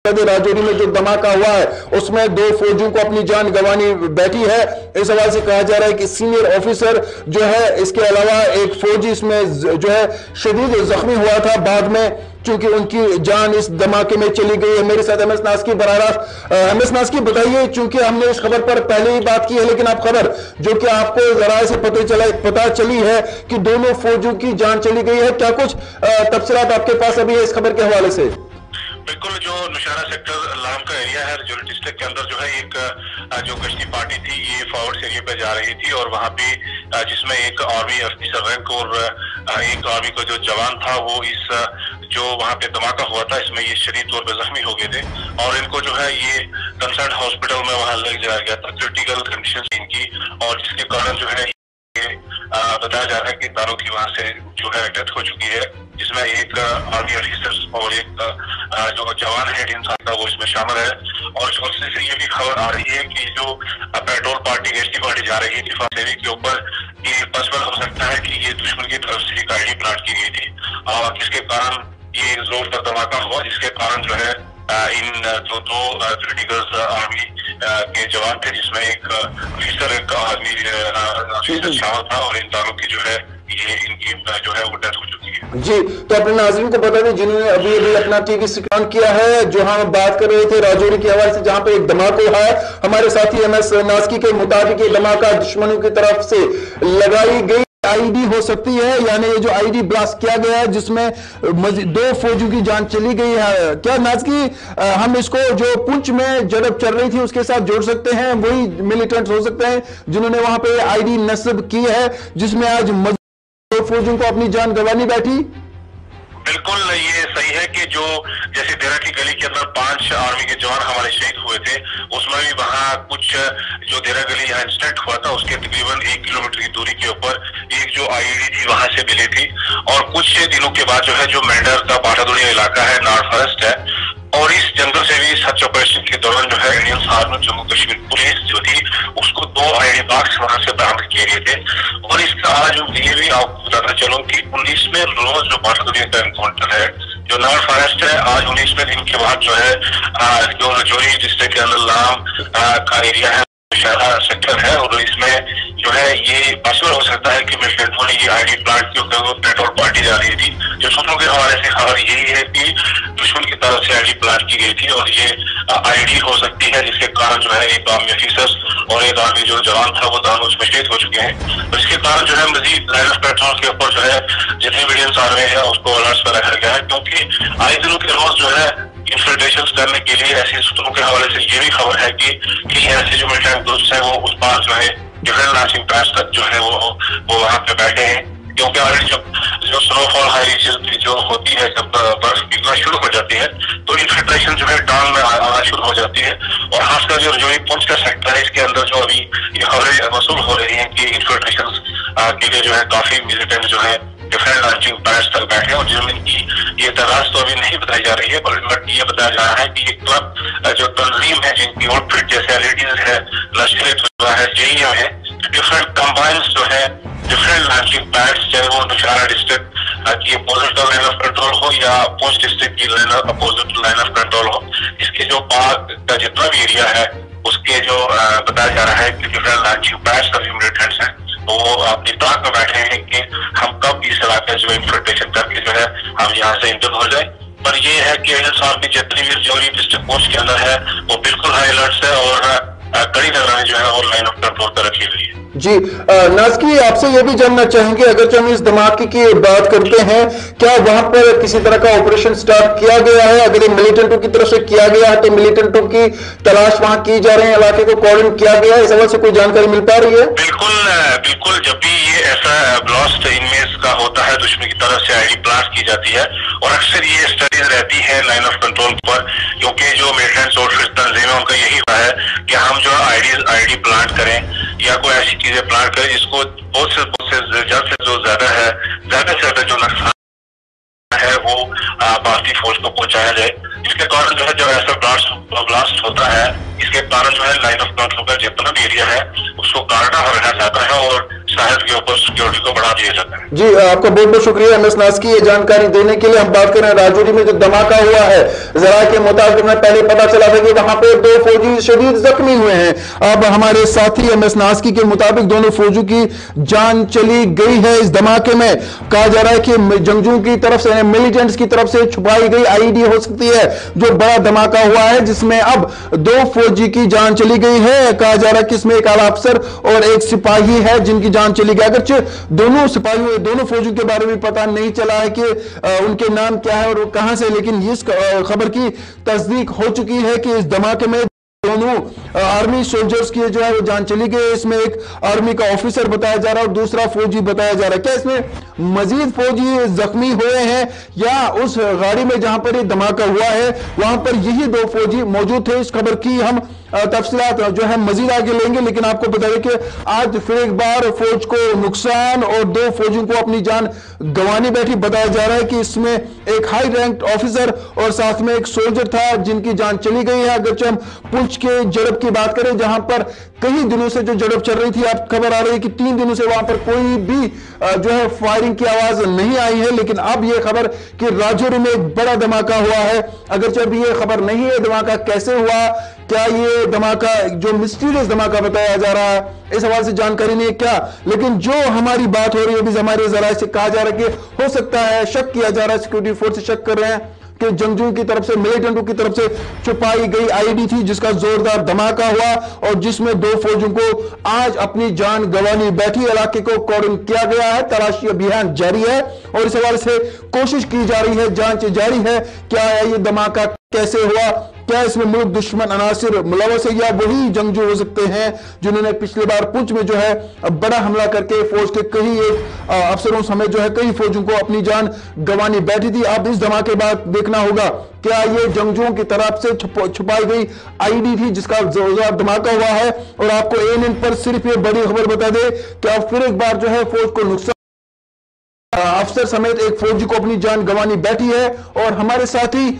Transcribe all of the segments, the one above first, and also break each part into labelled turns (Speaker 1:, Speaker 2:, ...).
Speaker 1: राजौरी में जो धमाका हुआ है उसमें 2 फौजियों को अपनी जान गंवानी बैठी है। इस हवाले से कहा जा रहा है कि सीनियर ऑफिसर जो है, इसके अलावा एक फौजी इसमें जो है शदीद जख्मी हुआ था बाद में, क्योंकि उनकी जान इस धमाके में चली गई है। मेरे साथ MS नाज़की बराह रास्त। MS नाज़की बताइए, चूंकि हमने इस खबर पर पहले ही बात की है, लेकिन अब खबर जो कि आपको जरा से पता चली है कि दोनों फौजियों की जान चली गई है, क्या कुछ तफसीलात आपके पास अभी है इस खबर के हवाले से?
Speaker 2: बिल्कुल, जो नौशहरा सेक्टर लाम का एरिया है राजौरी डिस्ट्रिक्ट के अंदर जो है एक जो गश्ती पार्टी थी, ये फॉरवर्ड एरिया पे जा रही थी और वहाँ पे जिसमें एक आर्मी ऑफिसर रैंक और एक आर्मी का जो जवान था वो इस जो वहाँ पे धमाका हुआ था इसमें ये शदीद तौर पे जख्मी हो गए थे और इनको जो है ये कंसर्न हॉस्पिटल में वहाँ ले जाया गया था, क्रिटिकल कंडीशन इनकी, और जिसके कारण जो है बताया जा रहा है कि तारों की वहां से जो है डेथ हो चुकी है, जिसमें एक आर्मी ऑफिसर और एक जो जवान है इंसान का वो इसमें शामिल है। और सोर्सेज से ये भी खबर आ रही है कि जो पेट्रोल पार्टी गश्ती पार्टी जा रही थी फासेरी के ऊपर, ये पॉसिबल हो सकता है कि ये दुश्मन की तरफ से एक आईडी प्लांट की गई थी और जिसके कारण ये जोरदार धमाका हुआ, जिसके कारण जो है इन जो 2 क्रिटिकल आर्मी के जवान थे, जिसमें एक ऑफिसर एक आर्मी ऑफिसर शामिल था और इन दोनों की जो है ये इनकी जो है वो डेथ हो चुकी है।
Speaker 1: जी, तो अपने नाज़रीन को बता दें जिन्होंने अभी अपना टीवी स्क्रीन किया है, जो हम बात कर रहे थे राजौरी के हवाले से जहां पे एक धमाका हुआ है, हमारे साथी MS नाज़की के मुताबिक ये धमाका दुश्मनों की तरफ से लगाई गई आईडी हो सकती है, यानी ये जो आईडी ब्लास्ट किया गया है जिसमें 2 फौजियों की जान चली गई है। क्या नाज़की हम इसको जो पुंछ में जड़प चल रही थी उसके साथ जोड़ सकते हैं, वही मिलिटेंट्स हो सकते हैं जिन्होंने वहां पे आईडी नस्ब की है जिसमें आज 2 फौजियों को अपनी जान गंवानी बैठी?
Speaker 2: बिल्कुल, ये सही है कि जो जैसे देरा की गली के अंदर 5 आर्मी के जवान हमारे शहीद हुए थे, उसमें भी वहाँ कुछ जो देरा गली यहाँ इंसिडेंट हुआ था उसके तकरीबन 1 किलोमीटर की दूरी के ऊपर एक जो आईडी थी वहां से मिली थी। और कुछ दिनों के बाद जो है जो मेंढर का बाटादुड़िया इलाका है, नार फॉरेस्ट है, और इस जंगल से भी सर्च ऑपरेशन के दौरान जो है Indian army Jammu Kashmir police जो थी उसको 2 आईडी बॉक्स वहां से बरामद किए गए थे। और इसका आज ये भी आपको बताना चलूं कि 19वें रोज जो बाटादुड़िया का एनकाउंटर है, जो नार फॉरेस्ट है, आज 19वें दिन के बाद जो है जो राजौरी डिस्ट्रिक्ट के अंदर लाम का एरिया है, नौशहरा सेक्टर है, और इसमें जो है ये पॉसिबल हो सकता है कि मिलिटेंटों ने ये आईडी प्लांट के ऊपर पेट्रोल पार्टी जा रही थी। जो सूत्रों के हवाले से खबर यही है कि दुश्मन की तरफ से आईडी प्लांट की गई थी और ये आईडी हो सकती है जिसके कारण जो है एक आर्मी ऑफिसर और एक आर्मी जो जवान था वो दोनों उसमें शहीद हो चुके हैं। तो इसके कारण जो है मजीद लाइन ऑफ पेट्रोल के ऊपर जो है जितने भी इंडियन आर्मी है उसको अलर्ट पर रखा गया है, क्योंकि आए दिनों के रोज जो है इंफिल्ट्रेशन करने के लिए ऐसे सूत्रों के हवाले से ये भी खबर है कि ऐसे जो मिलिटेंट ग्रुप्स है वो उस पार जो है डिफरेंट लॉन्चिंग पैड्स तक जो है वो वहाँ पे बैठे हैं, क्योंकि ऑलरेडी जब जो स्नोफॉल हाई रीजन जो होती है, जब बर्फ गिरना शुरू हो जाती है तो इन्फिल्ट्रेशन जो है टाउन में आना शुरू हो जाती है। और खासकर जो राजौरी पुंछ का सेक्टर है इसके अंदर जो अभी ये खबरें वसूल हो रही है कि इन्फिल्ट्रेशन के लिए जो है काफी मिलिटेंट जो है डिफरेंट लॉन्चिंग पैड्स तक बैठे हैं, और जिनकी ये तादाद तो अभी नहीं बताई जा रही है, बट ये बताया जा रहा है कि ये क्लब जो तंजीम है जिनकी आउटफिट जैसे लेडीज है, लश्कर है, JEM है, डिफरेंट कंबाइंस जो है डिफरेंट लॉन्चिंग पैड्स, चाहे वो नौशहरा डिस्ट्रिक्ट की अपोजिट लाइन ऑफ कंट्रोल हो या पुंछ डिस्ट्रिक्ट की अपोजिट लाइन ऑफ कंट्रोल हो, इसके जो पार्क का जितना भी एरिया है उसके जो बताया जा रहा है कि डिफरेंट लॉन्चिंग पैड्स का मिलिटेंट्स हैं तो वो अपनी ताक में बैठे हैं कि हम कब इस इलाके जो इन्फिल्ट्रेशन करके जो है हम यहाँ से इंटर हो जाए। पर ये है कि इंडियन की जितनी भी राजौरी डिस्ट्रिक्ट पुंछ के अंदर है वो बिल्कुल हाई अलर्ट है और कड़ी निगरानी जो है वो लाइन ऑफ कंट्रोल पर रखी हुई है।
Speaker 1: जी, नाज़की आपसे ये भी जानना चाहेंगे, अगर हम इस धमाके की बात करते हैं, क्या वहां पर किसी तरह का ऑपरेशन स्टार्ट किया गया है? अगर ये मिलिटेंटों की तरफ से किया गया है तो मिलिटेंटों की तलाश वहां की जा रही है, इलाके को कॉर्डन किया गया है, इस हवाले से कोई जानकारी मिल पा रही है?
Speaker 2: बिल्कुल, जब भी ये ऐसा ब्लास्ट इनमें का होता है दुश्मन की तरफ से आईडी ब्लास्ट की जाती है, और अक्सर ये स्टडीज रहती है लाइन ऑफ कंट्रोल पर, क्योंकि जो मिलिटेंट्स और फिर तंजीमें उनका यही है कि हम जो आईडी प्लांट करें या कोई ऐसी चीजें प्लांट करें जिसको बहुत से जल्द से जो ज्यादा से ज्यादा जो नुकसान है वो भारतीय फौज को पहुंचाया जाए। इसके कारण जो है जब ऐसा ब्लास्ट होता है इसके कारण जो है लाइन ऑफ कंट्रोल का जितना भी एरिया है उसको काटना रहना चाहता है और साहब के ऊपर सिक्योरिटी को बढ़ा दिया जाता है।
Speaker 1: जी, आपका बहुत बहुत शुक्रिया MS नास्की ये जानकारी देने के लिए। हम बात करें राजौरी में जो धमाका हुआ है, जरा के मुताबिक हमें पहले पता चला था कि वहां पे 2 फौजी शदीद जख्मी हुए हैं। अब हमारे साथी MS नास्की के मुताबिक दोनों फौजियों की जान चली गई है इस धमाके में। कहा जा रहा है कि जंगजू की तरफ से, मिलिटेंट्स की तरफ से छुपाई गई IED हो सकती है जो बड़ा धमाका हुआ है, जिसमें अब 2 फौजी की जान चली गई है। कहा जा रहा है कि इसमें एक आला अफसर और एक सिपाही है जिनकी जान चली गई। अगरचे दोनों सिपाहियों, दोनों फौजियों के बारे में पता नहीं चला है कि उनके नाम क्या है और वो कहां से, लेकिन इस खबर की तस्दीक हो चुकी है कि इस धमाके में दोनों आर्मी सोल्जर्स की जो है वो जान चली गई। इसमें एक आर्मी का ऑफिसर बताया जा रहा है और दूसरा फौजी बताया जा रहा है। क्या इसमें मजीद फौजी जख्मी हुए हैं या उस गाड़ी में जहां पर ये धमाका हुआ है वहां पर यही 2 फौजी मौजूद थे? इस खबर की हम तफसीलात जो है मजीद आगे लेंगे, लेकिन आपको बता दें कि आज फिर एक बार फौज को नुकसान और 2 फौजियों को अपनी जान गंवानी बैठी। बताया जा रहा है कि इसमें एक हाई रैंक ऑफिसर और साथ में एक सोल्जर था जिनकी जान चली गई है। अगर हम पुंछ के झड़प की बात करें जहां पर कई दिनों से जो झड़प चल रही थी, आप खबर आ रही है कि 3 दिनों से वहां पर कोई भी जो है फायरिंग की आवाज नहीं आई है, लेकिन अब यह खबर कि राजौरी में एक बड़ा धमाका हुआ है। अगर जब ये खबर नहीं है धमाका कैसे हुआ, क्या ये धमाका जो मिस्टीरियस धमाका बताया जा रहा है, इस हवाले से जानकारी नहीं है क्या, लेकिन जो हमारी बात हो रही है अभी हमारे जराये से कहा जा रहा है कि हो सकता है, शक किया जा रहा है, सिक्योरिटी फोर्स शक कर रहे हैं कि जंगजू की तरफ से, मिलिटेंटों की तरफ से छुपाई गई IED थी जिसका जोरदार धमाका हुआ और जिसमें 2 फौजियों को आज अपनी जान गंवानी बैठी। इलाके को कॉर्डन किया गया है, तलाशी अभियान जारी है और इस हवाले से कोशिश की जा रही है, जांच जारी है क्या ये धमाका कैसे हुआ, क्या इसमें मुल्क दुश्मन अनासिर मुलवस है या वही जंगजू हो सकते हैं जिन्होंने पिछली बार पुंछ में जो है बड़ा हमला करके फौज के कई अफसरों समेत जो है कई फौजियों को अपनी जान गंवानी बैठी थी। अब इस धमाके बाद देखना होगा क्या ये जंगजुओं की तरफ से छुपाई गई IED थी जिसका जोरदार धमाका हुआ है। और आपको ANN पर सिर्फ ये बड़ी खबर बता दे कि अब फिर एक बार जो है फौज को नुकसान, अफसर समेत एक फौजी को अपनी जान गंवानी बैठी है। और हमारे साथी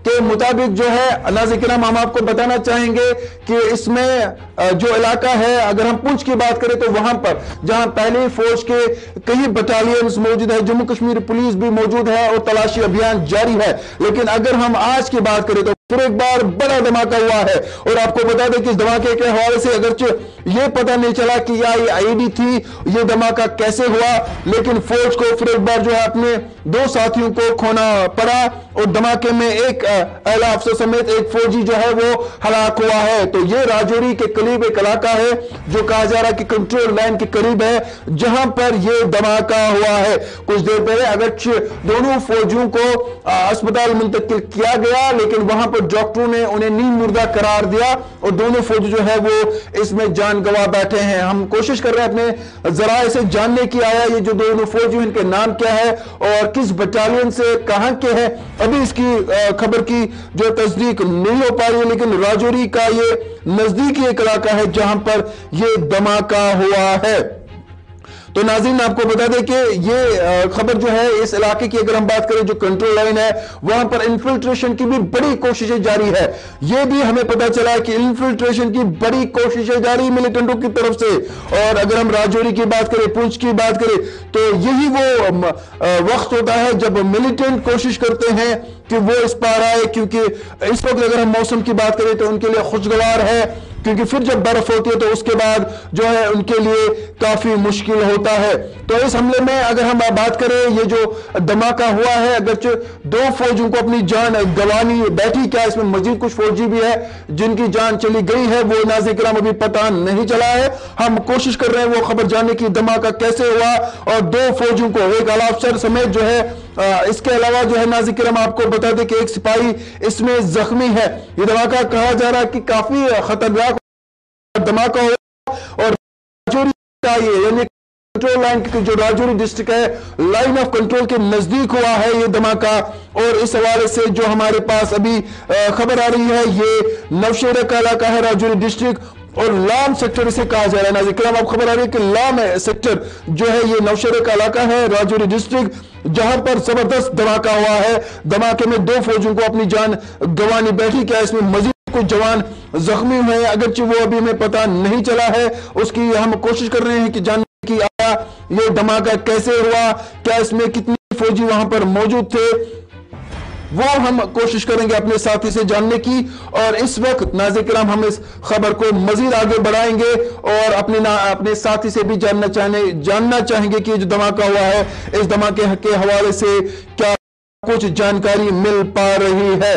Speaker 1: के मुताबिक जो है नाज़रीन हम आपको बताना चाहेंगे कि इसमें जो इलाका है, अगर हम पुंछ की बात करें तो वहां पर जहां पहले फौज के कई बटालियंस मौजूद है, जम्मू कश्मीर पुलिस भी मौजूद है और तलाशी अभियान जारी है। लेकिन अगर हम आज की बात करें तो फिर एक बार बड़ा धमाका हुआ है और आपको बता दें कि इस धमाके के हवाले से अगरचे ये पता नहीं चला कि या ये IED थी, ये धमाका कैसे हुआ, लेकिन फौज को फिर एक बार जो है अपने 2 साथियों को खोना पड़ा और धमाके में एक आला अफसर समेत एक फौजी जो है वो हलाक हुआ है। तो ये राजौरी के करीब एक इलाका है जो कहा जा रहा है कि कंट्रोल लाइन के करीब है जहां पर ये धमाका हुआ है। कुछ देर पहले अगरचे दोनों फौजियों को अस्पताल मुंतकिल किया गया, लेकिन वहां पर डॉक्टरों ने उन्हें नींद मुर्दा करार दिया और दोनों फौजी जो है वो इसमें जान गंवा बैठे हैं। हम कोशिश कर रहे हैं अपने जराये से जानने की आया ये जो दोनों फौजी इनके नाम क्या है और किस बटालियन से कहां के हैं। अभी इसकी खबर की जो तस्दीक नहीं हो पा रही है, लेकिन राजौरी का ये नजदीकी एक इलाका है जहां पर ये धमाका हुआ है। तो नाज़रीन आपको बता दें कि ये खबर जो है इस इलाके की अगर हम बात करें जो कंट्रोल लाइन है वहां पर इन्फिल्ट्रेशन की भी बड़ी कोशिशें जारी है। ये भी हमें पता चला है कि इन्फिल्ट्रेशन की बड़ी कोशिशें जारी मिलिटेंटों की तरफ से। और अगर हम राजौरी की बात करें, पुंछ की बात करें तो यही वो वक्त होता है जब मिलिटेंट कोशिश करते हैं कि वो इस पार आए, क्योंकि इस वक्त अगर हम मौसम की बात करें तो उनके लिए खुशगवार है, क्योंकि फिर जब बर्फ होती है तो उसके बाद जो है उनके लिए काफी मुश्किल होता है। तो इस हमले में अगर हम बात करें ये जो धमाका हुआ है, अगर 2 फौजियों को अपनी जान गंवानी बैठी, क्या इसमें मजीद कुछ फौजी भी है जिनकी जान चली गई है वो नाज़रीन अभी पता नहीं चला है। हम कोशिश कर रहे हैं वो खबर जानने की धमाका कैसे हुआ और 2 फौजियों को, एक आला अफसर समेत जो है इसके अलावा जो है नाज़रीन आपको बता दें कि एक सिपाही इसमें जख्मी है। ये धमाका कहा जा रहा है कि काफी खतरनाक धमाका हुआ और राजौरी का ये यानी कंट्रोल लाइन की जो राजौरी डिस्ट्रिक्ट है लाइन ऑफ कंट्रोल के नजदीक हुआ है ये धमाका। और इस हवाले से जो हमारे पास अभी खबर आ रही है ये नौशेरा का इलाका है राजौरी डिस्ट्रिक्ट और लाम सेक्टर इसे कहा जा रहा है। नाज़रीन आप खबर आ रही है कि लाम सेक्टर जो है ये नौशेरा का इलाका है राजौरी डिस्ट्रिक्ट जहां पर जबरदस्त धमाका हुआ है। धमाके में 2 फौजियों को अपनी जान गंवानी बैठी। क्या इसमें मजीद कुछ जवान जख्मी हुए हैं, अगरचे वो अभी हमें पता नहीं चला है। उसकी हम कोशिश कर रहे हैं कि जानने की आया ये धमाका कैसे हुआ, क्या इसमें कितने फौजी वहां पर मौजूद थे, वो हम कोशिश करेंगे अपने साथी से जानने की। और इस वक्त नाज़रीन किराम हम इस खबर को मजीद आगे बढ़ाएंगे और अपने साथी से भी जानना चाहेंगे कि जो धमाका हुआ है, इस धमाके के हवाले से क्या कुछ जानकारी मिल पा रही है।